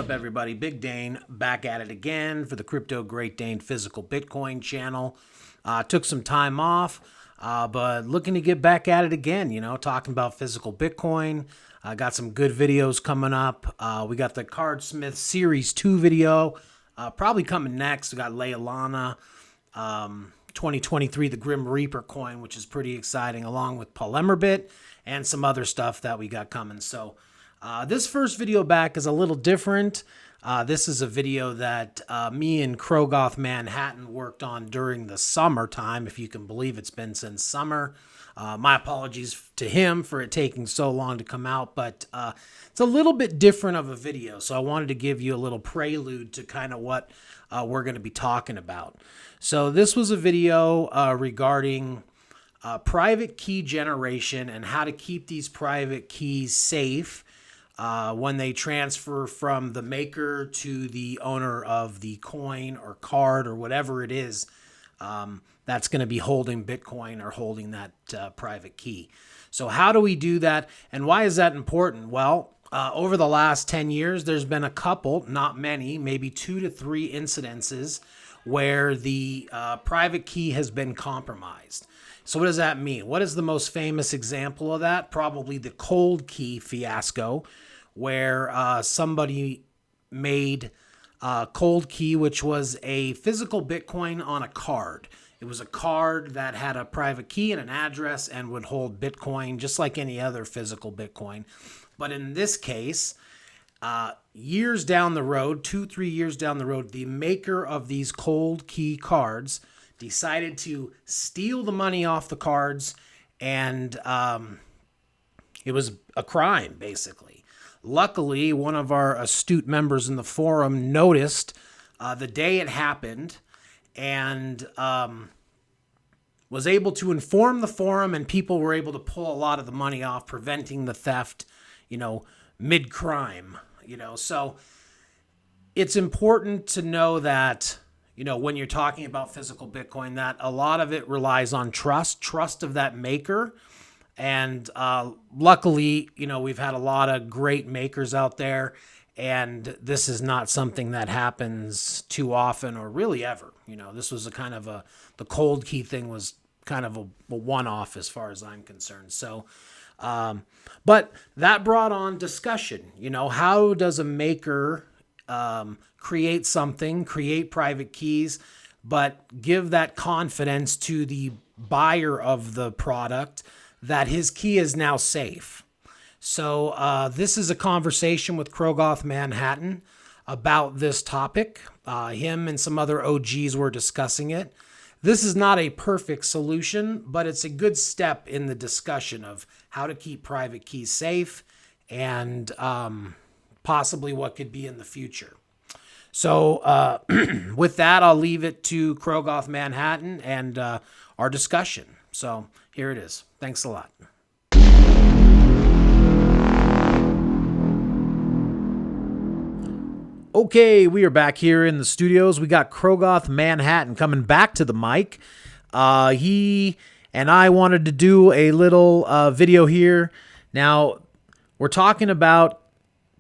up, everybody? Big Dane back at it again for the Crypto Great Dane Physical Bitcoin channel. Took some time off, but looking to get back at it again, talking about physical Bitcoin. Got some good videos coming up. We got the Cardsmith Series 2 video probably coming next. We got Leilana 2023, the Grim Reaper coin, which is pretty exciting, along with Polymerbit and some other stuff that we got coming. So this first video back is a little different. This is a video that me and Krogoth Manhattan worked on during the summertime, if you can believe it's been since summer. My apologies to him for it taking so long to come out, but it's a little bit different of a video, so I wanted to give you a little prelude to kind of what we're going to be talking about. So this was a video regarding private key generation and how to keep these private keys safe when they transfer from the maker to the owner of the coin or card or whatever it is that's going to be holding Bitcoin or holding that private key. So how do we do that, and why is that important? Well, over the last 10 years, there's been a couple, not many, maybe 2 to 3 incidences where the private key has been compromised. So what does that mean? What is the most famous example of that? Probably the cold key fiasco, where somebody made cold key, which was a physical Bitcoin on a card. It was a card that had a private key and an address and would hold Bitcoin just like any other physical Bitcoin. But in this case, years down the road, 2-3 years down the road, the maker of these cold key cards decided to steal the money off the cards, and it was a crime, basically. Luckily, one of our astute members in the forum noticed the day it happened and was able to inform the forum, and people were able to pull a lot of the money off, preventing the theft, mid-crime. So it's important to know that, when you're talking about physical Bitcoin, that a lot of it relies on trust of that maker. And luckily, we've had a lot of great makers out there, and this is not something that happens too often or really ever. This was the cold key thing was kind of a one-off as far as I'm concerned. So, but that brought on discussion. How does a maker create private keys, but give that confidence to the buyer of the product that his key is now safe? So this is a conversation with Krogoth Manhattan about this topic. Him and some other OGs were discussing it. This is not a perfect solution, but it's a good step in the discussion of how to keep private keys safe and possibly what could be in the future. So with that, I'll leave it to Krogoth Manhattan and our discussion. So here it is. Thanks a lot. Okay, we are back here in the studios. We got Krogoth Manhattan coming back to the mic. He and I wanted to do a little video here. Now, we're talking about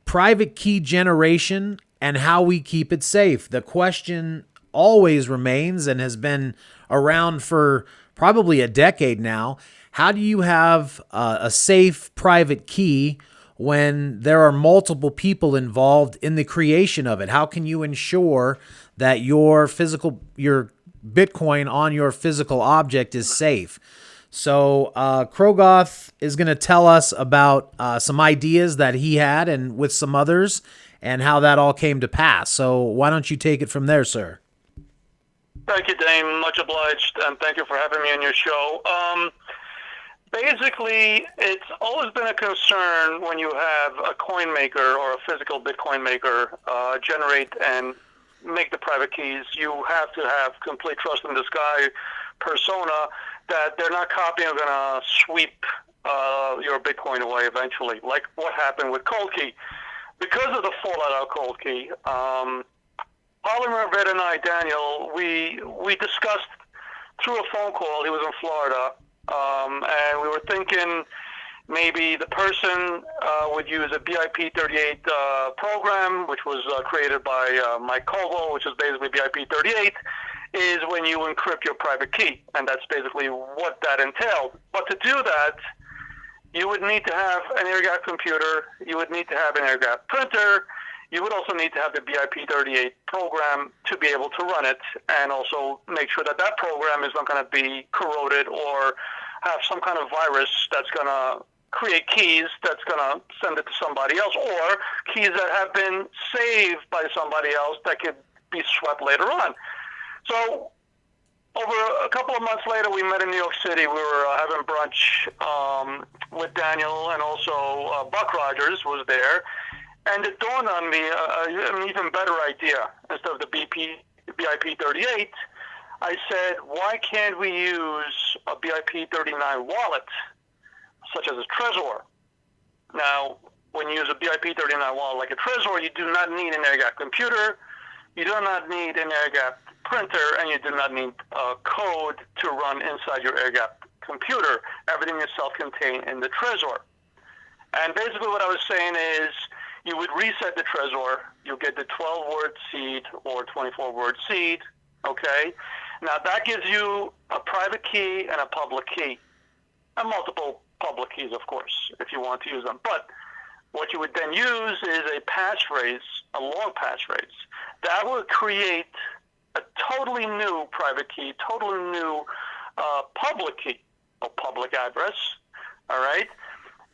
private key generation and how we keep it safe. The question always remains and has been around for probably a decade now. How do you have a safe private key when there are multiple people involved in the creation of it? How can you ensure that your Bitcoin on your physical object is safe? So Krogoth is going to tell us about some ideas that he had and with some others and how that all came to pass. So why don't you take it from there, sir? Thank you, Dane. Much obliged, and thank you for having me on your show. Basically, it's always been a concern when you have a coin maker or a physical Bitcoin maker generate and make the private keys. You have to have complete trust in this guy persona that they're not copying and going to sweep your Bitcoin away eventually, like what happened with Cold Key. Because of the fallout of Cold Key, Polymerbit and I, Daniel, we discussed through a phone call. He was in Florida, and we were thinking Maybe the person would use a BIP38 program, which was created by Mike Koval, which is basically BIP38, is when you encrypt your private key, and that's basically what that entailed. But to do that, you would need to have an air-gapped computer, you would need to have an air-gapped printer, you would also need to have the BIP38 program to be able to run it, and also make sure that that program is not going to be corroded or have some kind of virus that's going to create keys that's going to send it to somebody else, or keys that have been saved by somebody else that could be swept later on. So over a couple of months later, we met in New York City. We were having brunch with Daniel, and also Buck Rogers was there. And it dawned on me an even better idea. Instead of the BIP38, I said, why can't we use a BIP39 wallet, such as a Trezor? Now, when you use a BIP39 wallet like a Trezor, you do not need an air-gapped computer, you do not need an air-gapped printer, and you do not need code to run inside your air-gapped computer. Everything is self-contained in the Trezor. And basically what I was saying is, you would reset the Trezor, you'll get the 12-word seed or 24-word seed, okay? Now that gives you a private key and a public key, and multiple public keys, of course, if you want to use them. But what you would then use is a passphrase, a long passphrase, that would create a totally new private key, totally new public key, or public address, all right?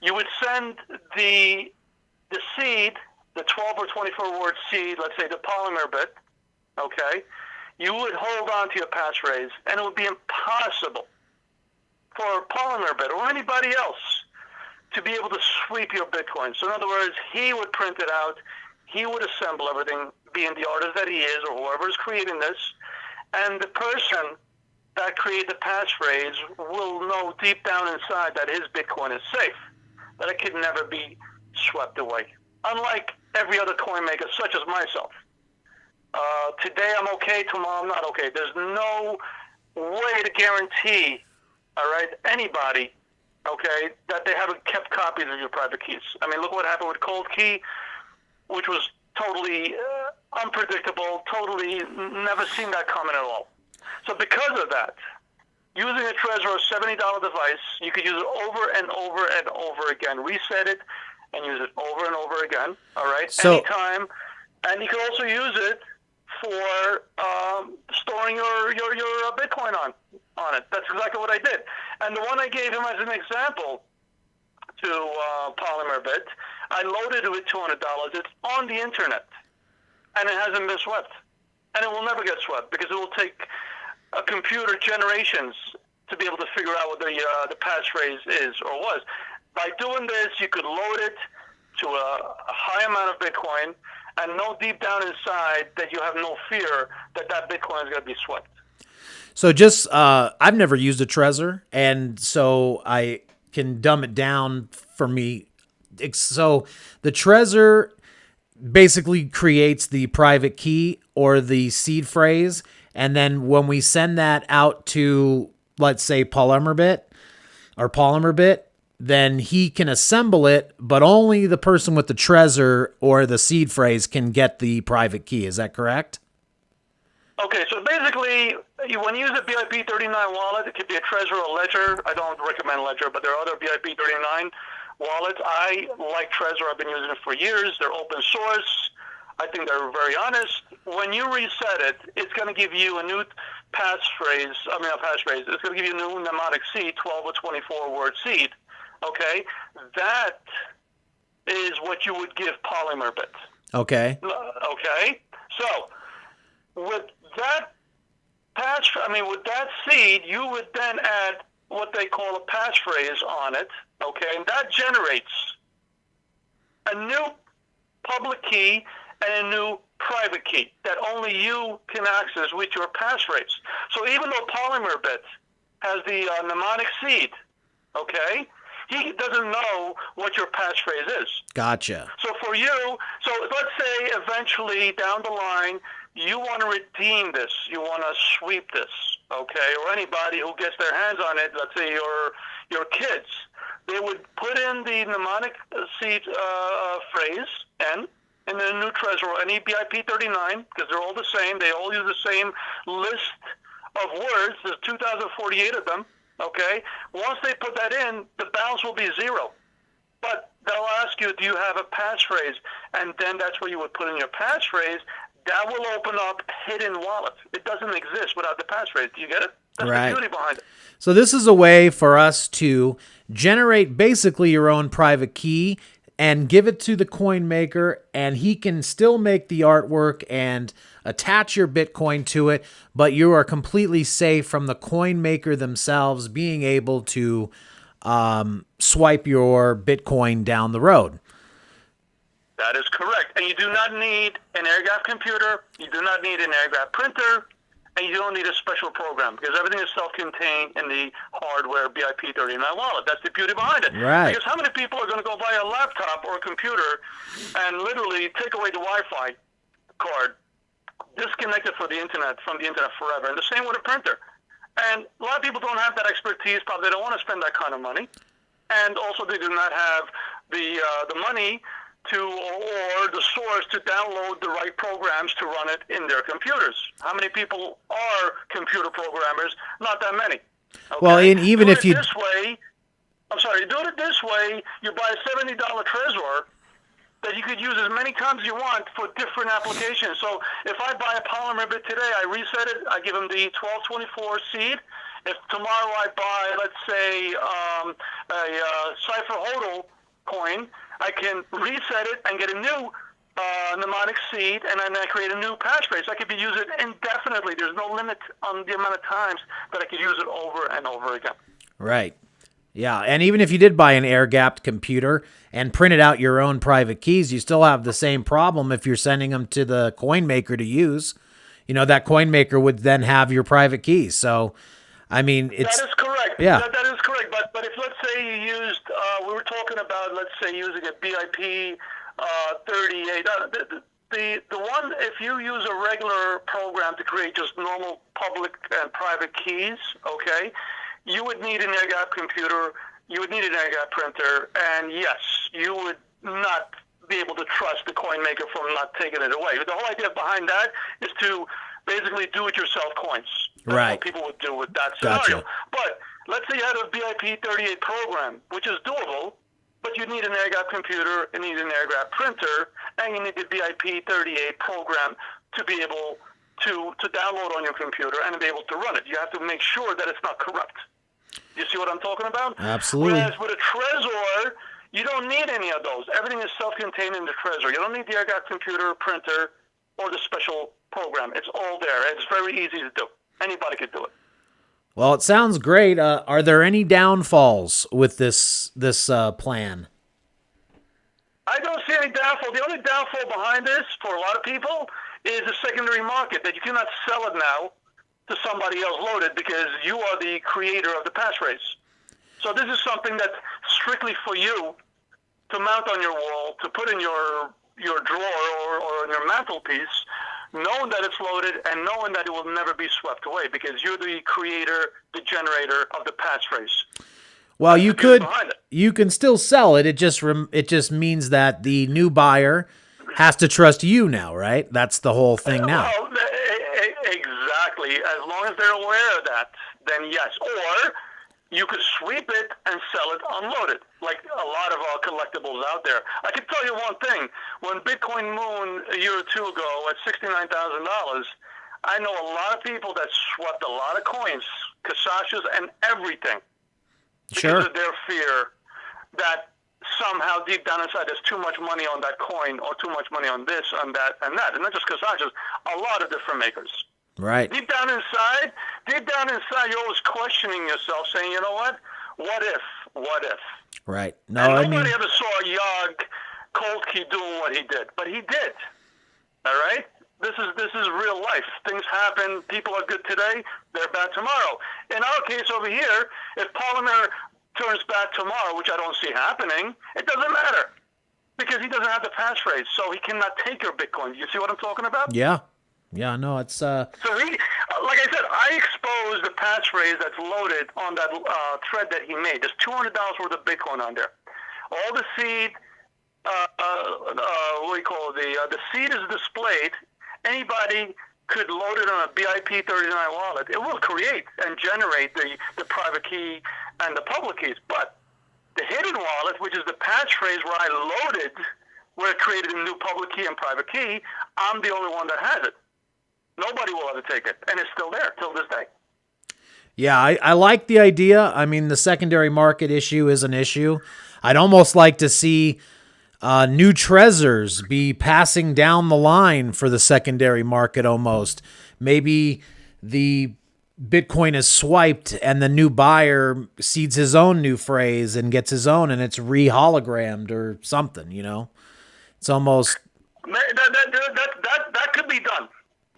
You would send the seed, the 12 or 24 word seed, let's say the Polymerbit, okay, you would hold on to your passphrase, and it would be impossible for Polymerbit or anybody else to be able to sweep your Bitcoin. So in other words, he would print it out, he would assemble everything, being the artist that he is, or whoever is creating this, and the person that created the passphrase will know deep down inside that his Bitcoin is safe, that it could never be swept away. Unlike every other coin maker, such as myself. Today I'm okay, tomorrow I'm not okay. There's no way to guarantee, all right, anybody, okay, that they haven't kept copies of your private keys. I mean, look what happened with Cold Key, which was totally unpredictable, totally never seen that coming at all. So because of that, using a Trezor $70 device, you could use it over and over and over again. Reset it and use it over and over again, all right, So, anytime. And you can also use it for storing your Bitcoin on it. That's exactly what I did. And the one I gave him as an example to Polymerbit, I loaded it with $200. It's on the internet, and it hasn't been swept. And it will never get swept because it will take a computer generations to be able to figure out what the passphrase is or was. By doing this, you could load it to a high amount of Bitcoin and know deep down inside that you have no fear that that Bitcoin is going to be swept. So just, I've never used a Trezor, and so I can dumb it down for me. So the Trezor basically creates the private key or the seed phrase, and then when we send that out to, let's say, Polymerbit, then he can assemble it, but only the person with the Trezor or the seed phrase can get the private key. Is that correct? Okay, so basically, when you use a BIP39 wallet, it could be a Trezor or Ledger. I don't recommend Ledger, but there are other BIP39 wallets. I like Trezor. I've been using it for years. They're open source. I think they're very honest. When you reset it, it's going to give you a new passphrase. It's going to give you a new mnemonic seed, 12 or 24 word seed. Okay, that is what you would give Polymerbit. Okay. Okay, so with that with that seed, you would then add what they call a passphrase on it. Okay, and that generates a new public key and a new private key that only you can access with your passphrase. So even though Polymerbit has the mnemonic seed, okay, he doesn't know what your passphrase is. Gotcha. So for you, let's say eventually down the line, you want to redeem this, you want to sweep this, okay, or anybody who gets their hands on it, let's say your kids, they would put in the mnemonic seed phrase N in the new Trezor, any BIP 39, because they're all the same. They all use the same list of words. There's 2,048 of them. Okay. Once they put that in, the balance will be 0. But they'll ask you, do you have a passphrase? And then that's where you would put in your passphrase. That will open up hidden wallets. It doesn't exist without the passphrase. Do you get it? That's Right. the beauty behind it. So this is a way for us to generate basically your own private key and give it to the coin maker, and he can still make the artwork and attach your Bitcoin to it, but you are completely safe from the coin maker themselves being able to swipe your Bitcoin down the road. That is correct. And you do not need an air-gapped computer. You do not need an air-gapped printer. And you don't need a special program because everything is self-contained in the hardware BIP 39 wallet. That's the beauty behind it. Right. Because how many people are going to go buy a laptop or a computer and literally take away the Wi-Fi card, disconnect it from the internet forever? And the same with a printer. And a lot of people don't have that expertise. Probably they don't want to spend that kind of money. And also they do not have the money to, or the source to download the right programs to run it in their computers. How many people are computer programmers? Not that many. Okay? Well, and even if you... doing it this way, you buy a $70 Trezor that you could use as many times as you want for different applications. So if I buy a Polymerbit today, I reset it, I give them the 1224 seed. If tomorrow I buy, let's say, a Cypher Hodl coin, I can reset it and get a new mnemonic seed, and then I create a new passphrase. I could be use it indefinitely. There's no limit on the amount of times that I could use it over and over again. Right. Yeah, and even if you did buy an air-gapped computer and printed out your own private keys, you still have the same problem if you're sending them to the coin maker to use. You know, that coin maker would then have your private keys. So, I mean, it's... That is correct. Yeah. That is correct. But if, let's say, you used, we were talking about, let's say, using a BIP 38. The one, if you use a regular program to create just normal public and private keys, okay, you would need an air-gapped computer, you would need an air-gapped printer, and yes, you would not be able to trust the coin maker from not taking it away. The whole idea behind that is to basically do-it-yourself coins. That's Right. what people would do with that scenario. Gotcha. But let's say you had a BIP 38 program, which is doable, but you need an air-gapped computer, you need an air-gapped printer, and you need the BIP 38 program to be able to download on your computer and be able to run it. You have to make sure that it's not corrupt. You see what I'm talking about? Absolutely. Whereas with a Trezor, you don't need any of those. Everything is self-contained in the Trezor. You don't need the air-gapped computer, printer, or the special program. It's all there. It's very easy to do. Anybody could do it. Well, it sounds great. Are there any downfalls with this plan? I don't see any downfall. The only downfall behind this for a lot of people is the secondary market, that you cannot sell it now to somebody else loaded because you are the creator of the passphrase. So this is something that's strictly for you to mount on your wall, to put in your drawer or on your mantelpiece, knowing that it's loaded and knowing that it will never be swept away because you're the creator, the generator of the passphrase. Well, you can still sell it. It just means that the new buyer has to trust you now, right? That's the whole thing now. Well, exactly. As long as they're aware of that, then yes. Or you could sweep it and sell it unloaded, like a lot of our collectibles out there. I can tell you one thing. When Bitcoin Moon a year or two ago at $69,000, I know a lot of people that swept a lot of coins, cassachas, and everything. Because of their fear that somehow deep down inside there's too much money on that coin or too much money on this, on that, and that. And not just cassachas, a lot of different makers. Right. Deep down inside, you're always questioning yourself, saying, you know what? What if? What if? Right. And nobody ever saw Yog Cold Key doing what he did, but he did. All right? This is real life. Things happen. People are good today. They're bad tomorrow. In our case over here, if Polymer turns bad tomorrow, which I don't see happening, it doesn't matter because he doesn't have the passphrase, so he cannot take your Bitcoin. You see what I'm talking about? Yeah. Yeah, no, it's... So he, like I said, I expose is the passphrase that's loaded on that thread that he made. There's $200 worth of Bitcoin on there. All the seed, what do you call it? The seed is displayed. Anybody could load it on a BIP39 wallet. It will create and generate the private key and the public keys. But the hidden wallet, which is the passphrase where I loaded, where it created a new public key and private key, I'm the only one that has it. Nobody will ever take it, and it's still there till this day. Yeah, I like the idea. I mean, the secondary market issue is an issue. I'd almost like to see new Trezors be passing down the line for the secondary market almost. Maybe the Bitcoin is swiped and the new buyer seeds his own new phrase and gets his own, and it's re-hologrammed or something, you know? It's almost... That could be done.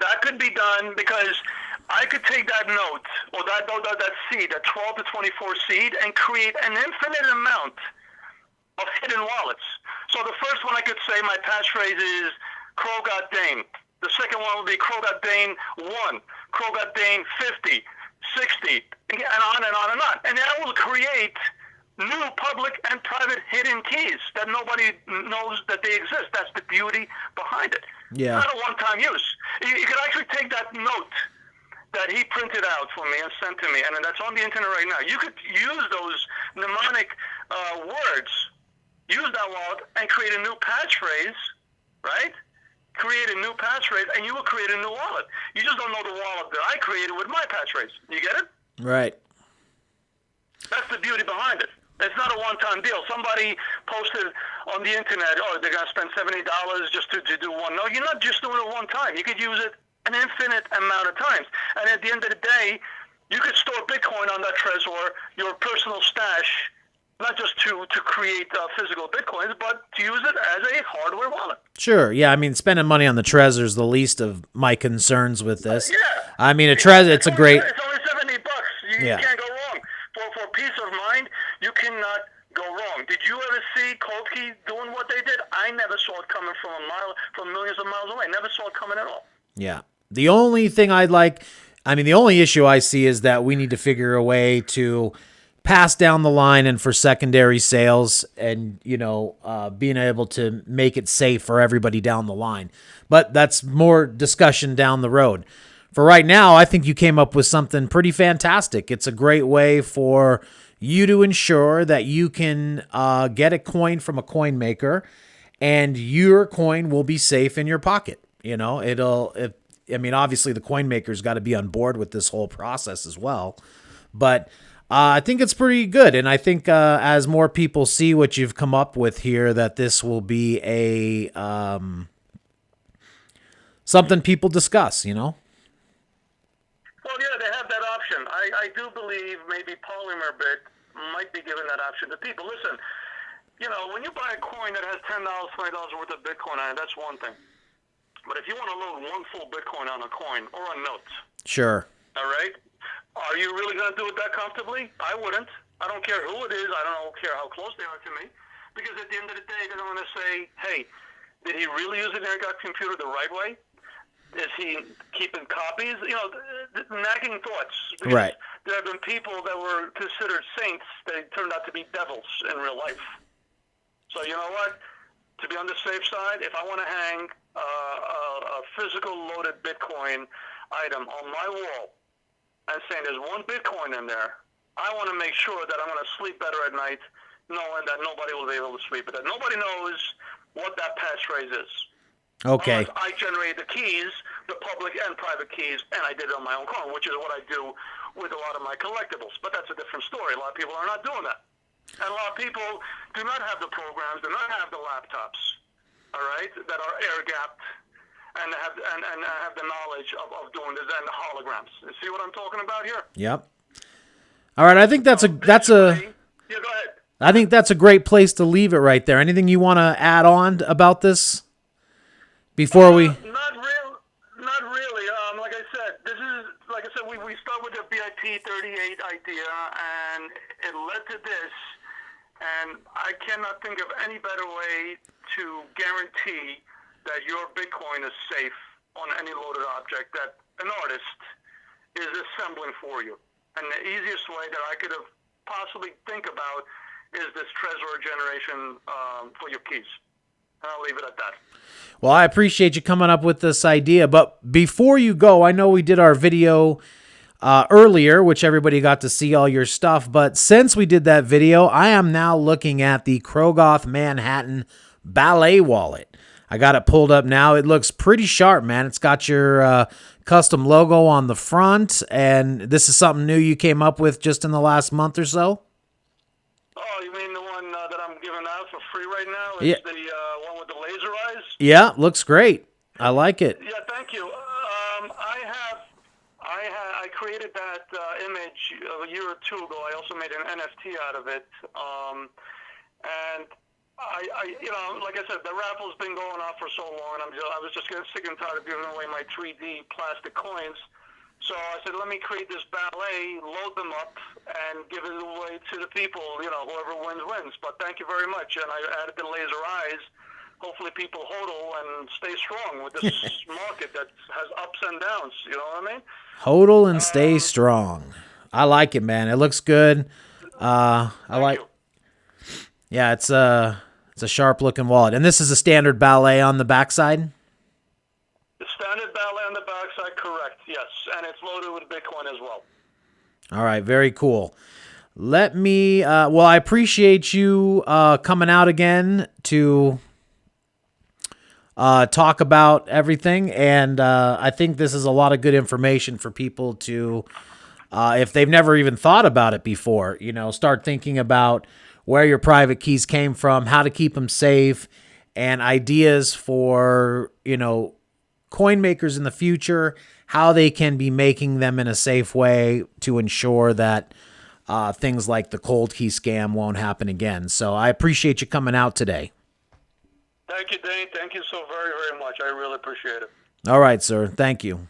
That could be done because I could take that note or that seed, that 12 to 24 seed, and create an infinite amount of hidden wallets. So the first one I could say my passphrase is Krogoth Dane. The second one would be Krogoth Dane 1, Krogoth Dane 50, 60, and on and on and on. And that will create new public and private hidden keys that nobody knows that they exist. That's the beauty behind it. Yeah. It's not a one-time use. You could actually take that note that he printed out for me and sent to me, and that's on the internet right now. You could use those mnemonic words, use that wallet, and create a new passphrase, right? Create a new passphrase, and you will create a new wallet. You just don't know the wallet that I created with my passphrase. You get it? Right. That's the beauty behind it. It's not a one-time deal. Somebody posted on the internet, oh, they're going to spend $70 just to do one. No, you're not just doing it one time. You could use it an infinite amount of times. And at the end of the day, you could store Bitcoin on that Trezor, your personal stash, not just to create physical Bitcoins, but to use it as a hardware wallet. Sure. Yeah. I mean, spending money on the Trezor is the least of my concerns with this. Yeah. I mean, it's a great... It's only $70. You can't go wrong. For peace of mind, you cannot go wrong. Did you ever see Cold Key doing what they did? I never saw it coming from millions of miles away. Never saw it coming at all. Yeah. The only thing the only issue I see is that we need to figure a way to pass down the line and for secondary sales and, being able to make it safe for everybody down the line. But that's more discussion down the road. For right now, I think you came up with something pretty fantastic. It's a great way for you to ensure that you can get a coin from a coin maker and your coin will be safe in your pocket. Obviously the coin maker's got to be on board with this whole process as well. But I think it's pretty good. And I think as more people see what you've come up with here, that this will be a something people discuss, Well, yeah, they have that option. I do believe maybe Polymerbit might be giving that option to people. Listen, when you buy a coin that has $10, $20 worth of Bitcoin on it, that's one thing. But if you want to load one full Bitcoin on a coin or a note, sure. All right, are you really going to do it that comfortably? I wouldn't. I don't care who it is. I don't care how close they are to me. Because at the end of the day, they're going to say, hey, did he really use an air-gapped computer the right way? Is he keeping copies? Nagging thoughts. Right. There have been people that were considered saints. They turned out to be devils in real life. So you know what? To be on the safe side, if I want to hang a physical loaded Bitcoin item on my wall and saying there's one Bitcoin in there, I want to make sure that I'm going to sleep better at night knowing that nobody will be able to sweep it. That nobody knows what that passphrase is. Okay. I generated the keys, the public and private keys, and I did it on my own coin, which is what I do with a lot of my collectibles. But that's a different story. A lot of people are not doing that. And a lot of people do not have the programs, do not have the laptops, all right, that are air-gapped and have the knowledge of doing this and the holograms. You see what I'm talking about here? Yep. All right, I think yeah, go ahead. I think that's a great place to leave it right there. Anything you want to add on about this before we? Not really. Like I said, we start with the BIP 38 idea, and it led to this. And I cannot think of any better way to guarantee that your Bitcoin is safe on any loaded object that an artist is assembling for you. And the easiest way that I could have possibly think about is this Trezor generation for your keys. And I'll leave it at that. Well, I appreciate you coming up with this idea. But before you go, I know we did our video earlier, which everybody got to see all your stuff. But since we did that video, I am now looking at the Krogoth Manhattan Ballet Wallet. I got it pulled up now. It looks pretty sharp, man. It's got your custom logo on the front, and this is something new you came up with just in the last month or so? Oh, you mean the one that I'm giving out for free right now? Yeah. It's the one with the laser eyes? Yeah, looks great. I like it. Yeah, thank you. I created that image a year or two ago. I also made an NFT out of it. And like I said, the raffle's been going on for so long, and I was just getting sick and tired of giving away my 3D plastic coins. So I said, let me create this ballet, load them up, and give it away to the people. Whoever wins. But thank you very much. And I added the laser eyes. Hopefully people hodl and stay strong with this market that has ups and downs. You know what I mean? Hodl and stay strong. I like it, man. It looks good. Thank you. Yeah, it's a sharp looking wallet. And this is a standard ballet on the backside? The standard ballet on the backside, correct, yes. And it's loaded with Bitcoin as well. All right, very cool. Let me, well, I appreciate you coming out again to talk about everything. And I think this is a lot of good information for people to, if they've never even thought about it before, start thinking about where your private keys came from, how to keep them safe, and ideas for, coin makers in the future, how they can be making them in a safe way to ensure that things like the cold key scam won't happen again. So I appreciate you coming out today. Thank you, Dane. Thank you so very, very much. I really appreciate it. All right, sir. Thank you.